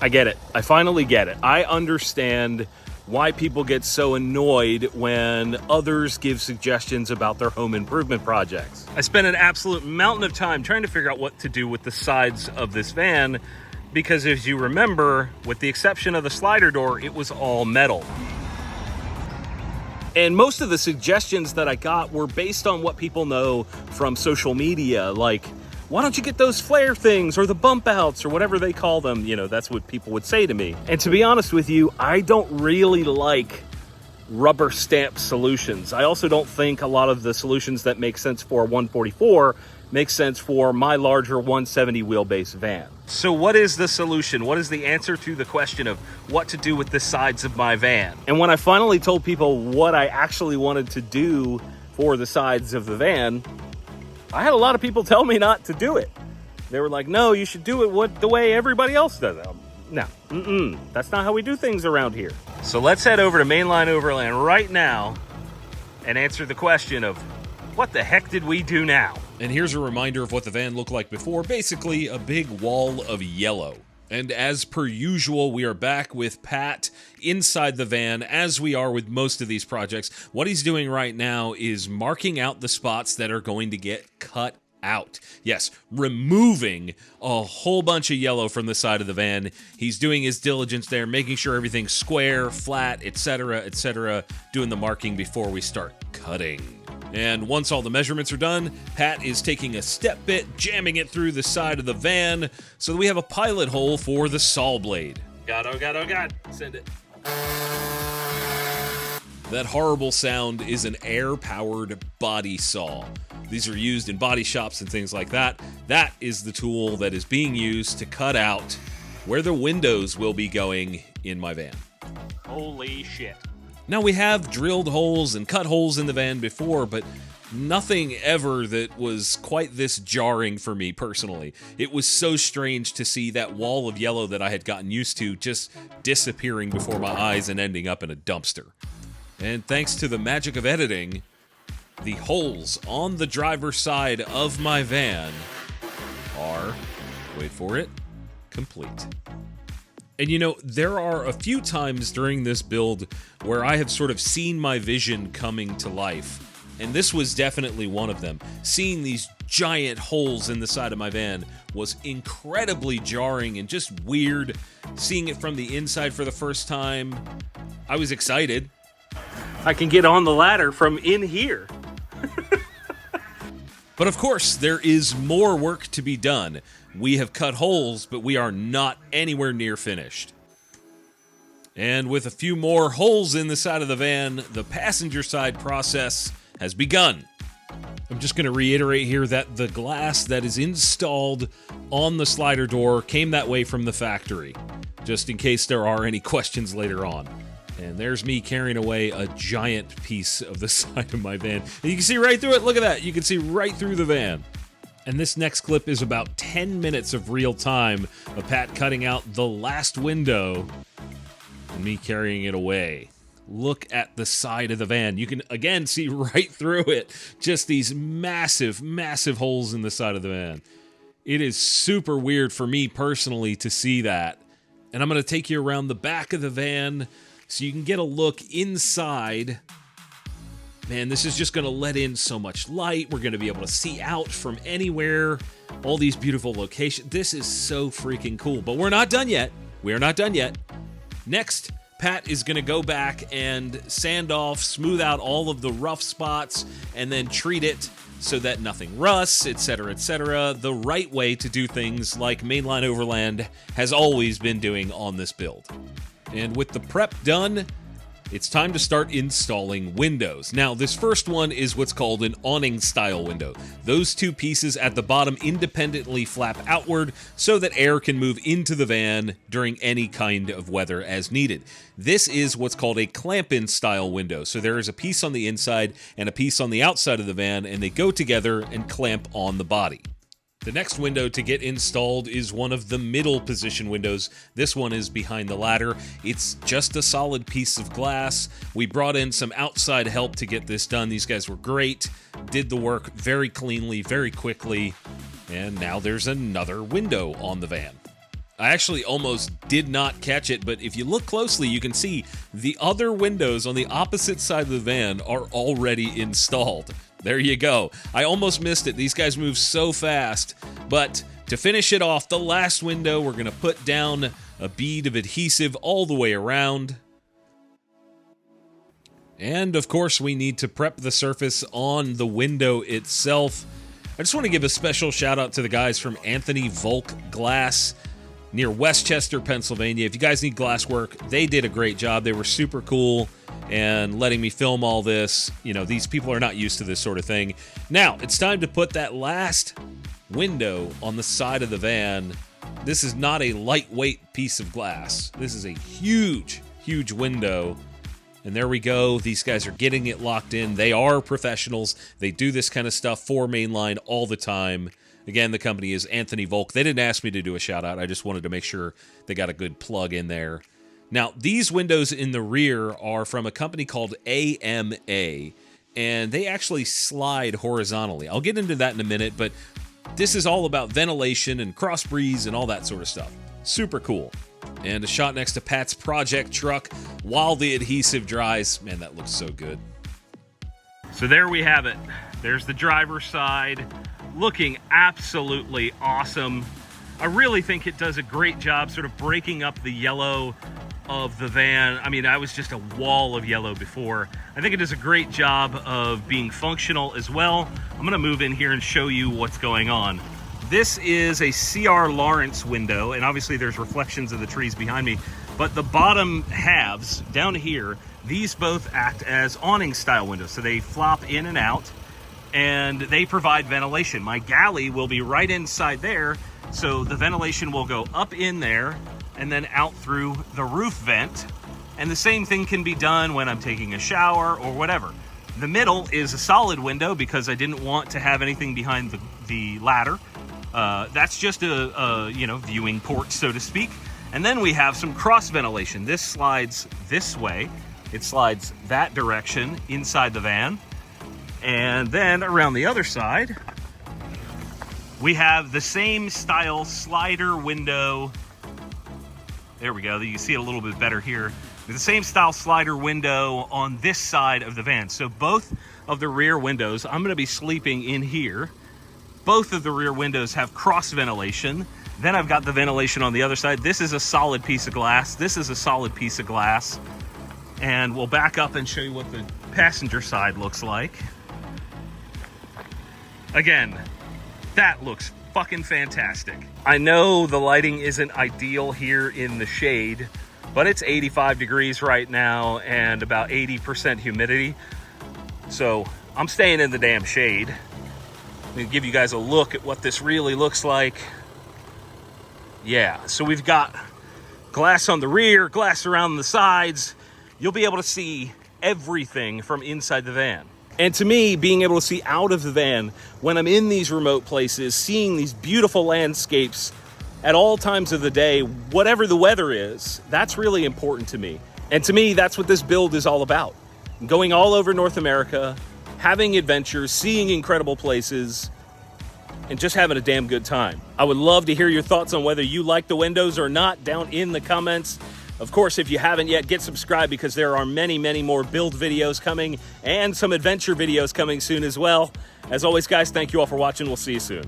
I get it. I finally get it. I understand why people get so annoyed when others give suggestions about their home improvement projects. I spent an absolute mountain of time trying to figure out what to do with the sides of this van because, as you remember, with the exception of the slider door, it was all metal. And most of the suggestions that I got were based on what people know from social media, like, why don't you get those flare things or the bump outs or whatever they call them? You know, that's what people would say to me. And to be honest with you, I don't really like rubber stamp solutions. I also don't think a lot of the solutions that make sense for a 144 make sense for my larger 170 wheelbase van. So what is the solution? What is the answer to the question of what to do with the sides of my van? And when I finally told people what I actually wanted to do for the sides of the van, I had a lot of people tell me not to do it. They were like, no, you should do it the way everybody else does it. No, that's not how we do things around here. So let's head over to Mainline Overland right now and answer the question of what the heck did we do now? And here's a reminder of what the van looked like before. Basically, a big wall of yellow. And as per usual, we are back with Pat inside the van, as we are with most of these projects. What he's doing right now is marking out the spots that are going to get cut out. Yes, removing a whole bunch of yellow from the side of the van. He's doing his diligence there, making sure everything's square, flat, etc., doing the marking before we start cutting. And once all the measurements are done, Pat is taking a step bit, jamming it through the side of the van, so that we have a pilot hole for the saw blade. God, send it. That horrible sound is an air-powered body saw. These are used in body shops and things like that. That is the tool that is being used to cut out where the windows will be going in my van. Holy shit. Now, we have drilled holes and cut holes in the van before, but nothing ever that was quite this jarring for me personally. It was so strange to see that wall of yellow that I had gotten used to just disappearing before my eyes and ending up in a dumpster. And thanks to the magic of editing, the holes on the driver's side of my van are, wait for it, complete. And you know, there are a few times during this build where I have sort of seen my vision coming to life. And this was definitely one of them. Seeing these giant holes in the side of my van was incredibly jarring and just weird. Seeing it from the inside for the first time, I was excited. I can get on the ladder from in here. But of course, there is more work to be done. We have cut holes, but we are not anywhere near finished. And with a few more holes in the side of the van, the passenger side process has begun. I'm just going to reiterate here that the glass that is installed on the slider door came that way from the factory, just in case there are any questions later on. And there's me carrying away a giant piece of the side of my van. And you can see right through it. Look at that. You can see right through the van. And this next clip is about 10 minutes of real time of Pat cutting out the last window and me carrying it away. Look at the side of the van. You can, again, see right through it. Just these massive, massive holes in the side of the van. It is super weird for me personally to see that. And I'm going to take you around the back of the van so you can get a look inside. Man, this is just going to let in so much light. We're going to be able to see out from anywhere. All these beautiful locations. This is so freaking cool. But we're not done yet. We are not done yet. Next, Pat is going to go back and sand off, smooth out all of the rough spots, and then treat it so that nothing rusts, etc., etc. The right way to do things like Mainline Overland has always been doing on this build. And with the prep done, it's time to start installing windows. Now, this first one is what's called an awning-style window. Those two pieces at the bottom independently flap outward so that air can move into the van during any kind of weather as needed. This is what's called a clamp-in style window. So there is a piece on the inside and a piece on the outside of the van, and they go together and clamp on the body. The next window to get installed is one of the middle position windows. This one is behind the ladder. It's just a solid piece of glass. We brought in some outside help to get this done. These guys were great, did the work very cleanly, very quickly, and now there's another window on the van. I actually almost did not catch it, but if you look closely, you can see the other windows on the opposite side of the van are already installed. There you go. I almost missed it. These guys move so fast. But to finish it off, the last window, we're going to put down a bead of adhesive all the way around. And, of course, we need to prep the surface on the window itself. I just want to give a special shout-out to the guys from Anthony Volk Glass near Westchester, Pennsylvania. If you guys need glass work, they did a great job. They were super cool and letting me film all this. You know, these people are not used to this sort of thing. Now, it's time to put that last window on the side of the van. This is not a lightweight piece of glass. This is a huge, huge window. And there we go. These guys are getting it locked in. They are professionals. They do this kind of stuff for Mainline all the time. Again, the company is Anthony Volk. They didn't ask me to do a shout-out. I just wanted to make sure they got a good plug in there. Now, these windows in the rear are from a company called AMA, and they actually slide horizontally. I'll get into that in a minute, but this is all about ventilation and cross breeze and all that sort of stuff. Super cool. And a shot next to Pat's project truck while the adhesive dries. Man, that looks so good. So there we have it. There's the driver's side, looking absolutely awesome. I really think it does a great job sort of breaking up the yellow of the van. I mean, I was just a wall of yellow before. I think it does a great job of being functional as well. I'm gonna move in here and show you what's going on. This is a C.R. Lawrence window, and obviously there's reflections of the trees behind me, but the bottom halves down here, these both act as awning style windows. So they flop in and out, and they provide ventilation. My galley will be right inside there, so the ventilation will go up in there and then out through the roof vent. And the same thing can be done when I'm taking a shower or whatever. The middle is a solid window because I didn't want to have anything behind the ladder. That's just a viewing port, so to speak. And then we have some cross ventilation. This slides this way. It slides that direction inside the van. And then around the other side, we have the same style slider window. There we go. You can see it a little bit better here. The same style slider window on this side of the van. So both of the rear windows, I'm going to be sleeping in here. Both of the rear windows have cross ventilation. Then I've got the ventilation on the other side. This is a solid piece of glass. This is a solid piece of glass. And we'll back up and show you what the passenger side looks like. Again, that looks fucking fantastic. I know the lighting isn't ideal here in the shade, but it's 85 degrees right now and about 80% humidity. So I'm staying in the damn shade. I'm gonna give you guys a look at what this really looks like. Yeah, so we've got glass on the rear, glass around the sides. You'll be able to see everything from inside the van. And to me, being able to see out of the van when I'm in these remote places, seeing these beautiful landscapes at all times of the day, whatever the weather is, that's really important to me. And to me, that's what this build is all about. Going all over North America, having adventures, seeing incredible places, and just having a damn good time. I would love to hear your thoughts on whether you like the windows or not down in the comments. Of course, if you haven't yet, get subscribed because there are many, many more build videos coming and some adventure videos coming soon as well. As always, guys, thank you all for watching. We'll see you soon.